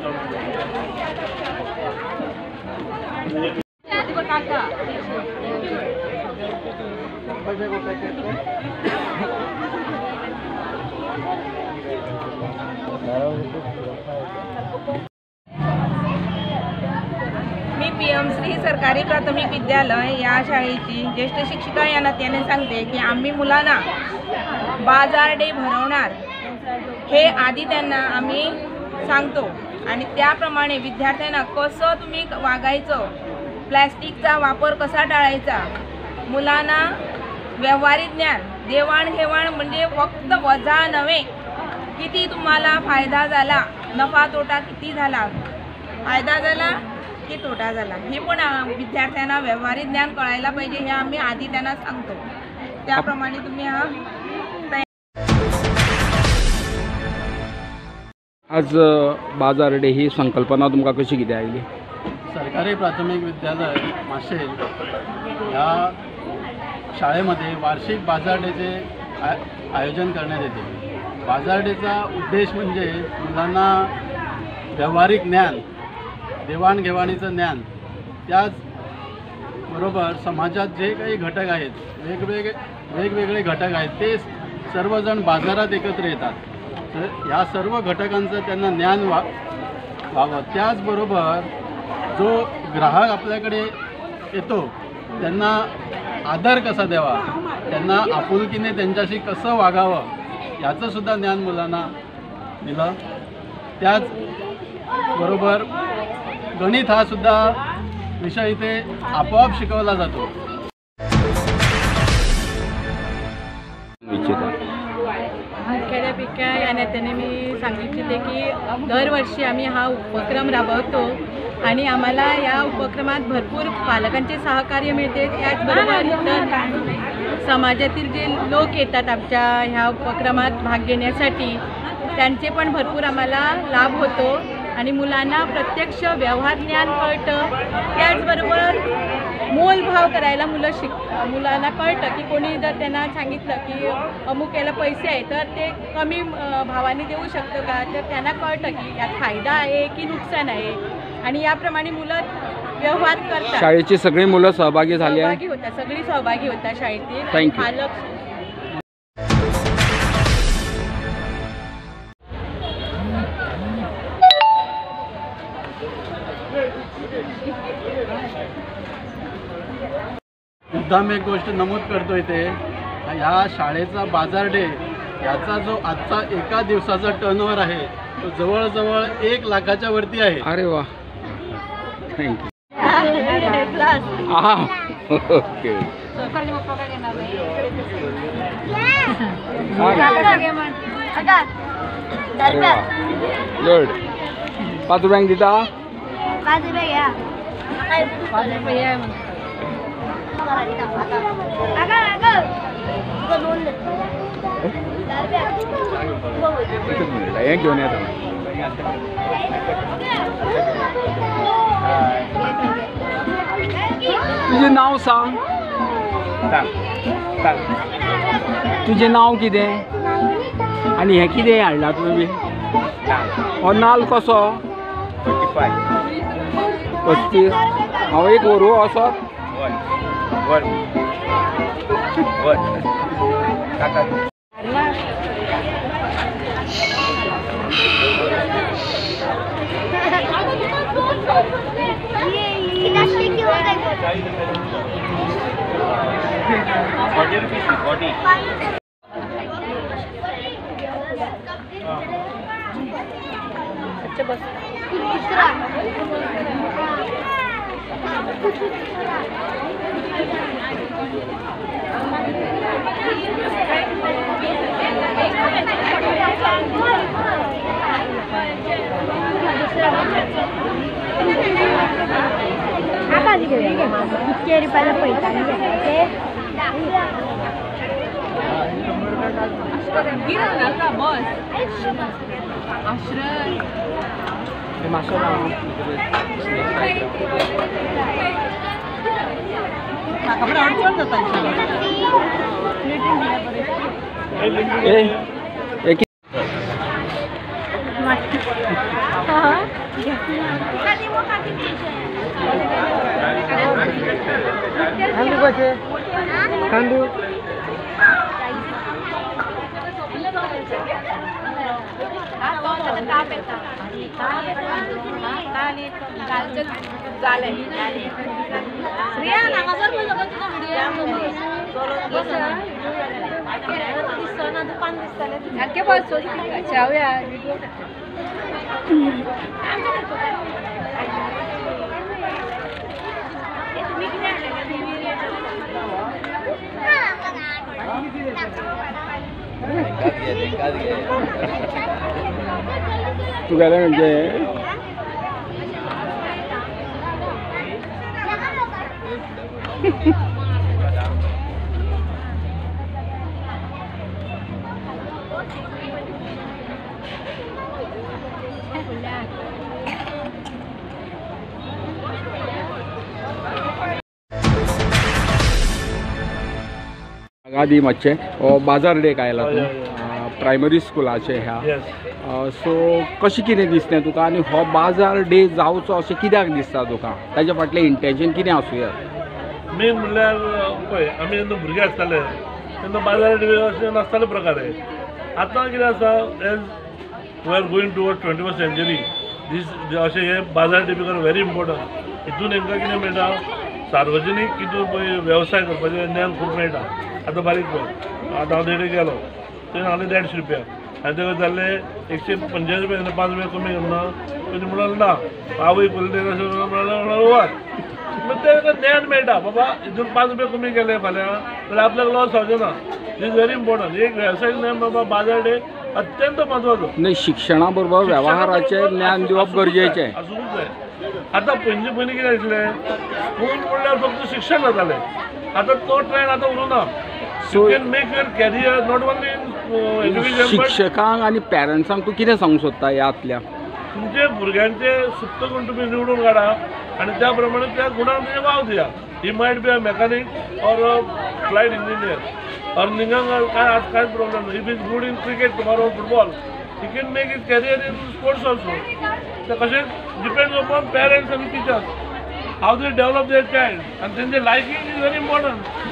मी PM Shri सरकारी प्राथमिक विद्यालय या शाळेची ज्येष्ठ शिक्षिका या नात्याने सांगते की आम्ही मुलांना बाजार डे भरवणार हे आधी त्यांना आम्ही सांगतो आणि त्याप्रमाणे विद्यार्थ्यांना कसं तुम्ही वागायचं, प्लॅस्टिकचा वापर कसा टाळायचा, मुलांना व्यावहारिक ज्ञान, देवाणघेवाण म्हणजे फक्त वजा नव्हे, किती तुम्हाला फायदा झाला, नफा तोटा किती झाला, फायदा झाला की तोटा झाला, हे पण विद्यार्थ्यांना व्यावहारिक ज्ञान कळायला पाहिजे, हे आम्ही आधी त्यांना सांगतो. त्याप्रमाणे तुम्ही आज बाजार डे ही संकल्पना तुमका कशी किती आयली? सरकारी प्राथमिक विद्यालय माशेल या शाळेमध्ये वार्षिक बाजार डेचे आयोजन करण्यात येते. बाजार डेचा उद्देश म्हणजे मुलांना व्यावहारिक ज्ञान, देवाणघेवाणीचं ज्ञान, त्याचबरोबर समाजात जे काही घटक आहेत, वेगवेगळे घटक आहेत, ते सर्वजण बाजारात एकत्र येतात. तर ह्या सर्व घटकांचं त्यांना ज्ञान व्हावं. त्याचबरोबर जो ग्राहक आपल्याकडे येतो त्यांना आदर कसा द्यावा, त्यांना आपुलकीने त्यांच्याशी कसं वागावं याचंसुद्धा ज्ञान मुलांना दिलं. त्याचबरोबर गणित हा सुद्धा विषय इथे आपोआप शिकवला जातो. खेड्यापिक्या या नात्याने मी सांगितले की दरवर्षी आम्ही हा उपक्रम राबवतो आणि आम्हाला या उपक्रमात भरपूर पालकांचे सहकार्य मिळते. त्याचबरोबर इतर समाजातील जे लोक येतात आमच्या ह्या उपक्रमात भाग घेण्यासाठी, त्यांचे पण भरपूर आम्हाला लाभ होतो आणि मुलांना प्रत्यक्ष व्यवहार ज्ञान कळतं. त्याचबरोबर मोलभाव करायला मुलांना कळतं की कोणी जर त्यांना सांगितलं की अमुक याला पैसे आहे तर ते कमी भावाने देऊ शकतं का, तर त्यांना कळतं की यात फायदा आहे की नुकसान आहे आणि याप्रमाणे मुलं व्यवहार करतात. शाळेची सगळी मुलं सहभागी झाली सहभागी होतात, सगळी सहभागी होतात शाळेतील पालक. मुद्दाम एक गोष्ट नमूद करतो इथे, ह्या शाळेचा बाजार डे याचा जो आजचा एका दिवसाचा टर्नओव्हर आहे तो जवळजवळ 1 लाखाच्या वरती आहे. अरे वा, थँक्यू. ओके. गुड. 5 रुपयांक दिता? 5 रुपये घ्या. 5 रुपये हे घेऊन येतो. तुझे नाव सांग. तुझे नाव कितें आनी हें कितें हाडला तुमी? हो नाल्ल कसो? 35. हांव एक व्हरू असो. इतके रुपयाला पैसा तुगेले म्हणजे आदी मातशें बाजार डेक आयला तूं प्रायमरी स्कुलाचे ह्या सो कशें कितें दिसलें तुका आनी हो बाजार डे जावचो अशें कित्याक दिसता तुका ताच्या फाटलें इंटेन्शन कितें आसूं येता? मेन म्हणल्यार पळय आमी जेन्ना भुरगे आसताले तेन्ना बाजार डे अशें नासताले प्रकारे. आतां कितें आसा as we are going toward 21st century these अशें हे बाजार डे बिकॉज व्हेरी इम्पॉर्टंट. हितून तांकां कितें मेळटा सार्वजनीक कितून पळय वेवसाय करपाचें ज्ञान खूब मेळटा. आतां बारीक पळय आतां हांव देडे गेलो थंय हांवें 150 रुपया आनी तेका जाल्ले 145 रुपया 5 रुपया कमी करना पयलीं म्हणून ना आवय पयलीं म्हळ्यार मग तेका ज्ञान मेळटा बाबा हितून 5 रुपया कमी केले फाल्यां जाल्यार आपल्याक लॉस जावचें ना. दीस व्हेरी इम्पॉर्टंट. एक वेवसायीक ज्ञान बाबा बाजार डे अत्यंत म्हत्वाचो. नाही शिक्षणा बरोबर वेवहाराचें ज्ञान दिवप गरजेचें आसूंक जाय. आतां पयलीं कितें आशिल्लें स्कूल म्हणल्यार फक्त शिक्षण जातालें. आतां तो ट्रेंड आतां उरूं ना. So you can make your career not only in education but शिक्षकांक आनी पॅरंट्सांक तूं कितें सांगूंक सोदता ह्यातल्या तुमचे भुरग्यांचे सुप्त गुण तुमी निवडून काडा आनी त्या प्रमाणे त्या गुणांक तुमी वाव दिया. ही might be a mechanic or a flight engineer अर्निंगांक कांयच प्रॉब्लेम ना. If is good in cricket tomorrow football he can make his career in sports also. तें कशें डिपेंड्स अपॉन पेरंट्स आनी teachers how they develop their child आनी तेंचे liking is very important.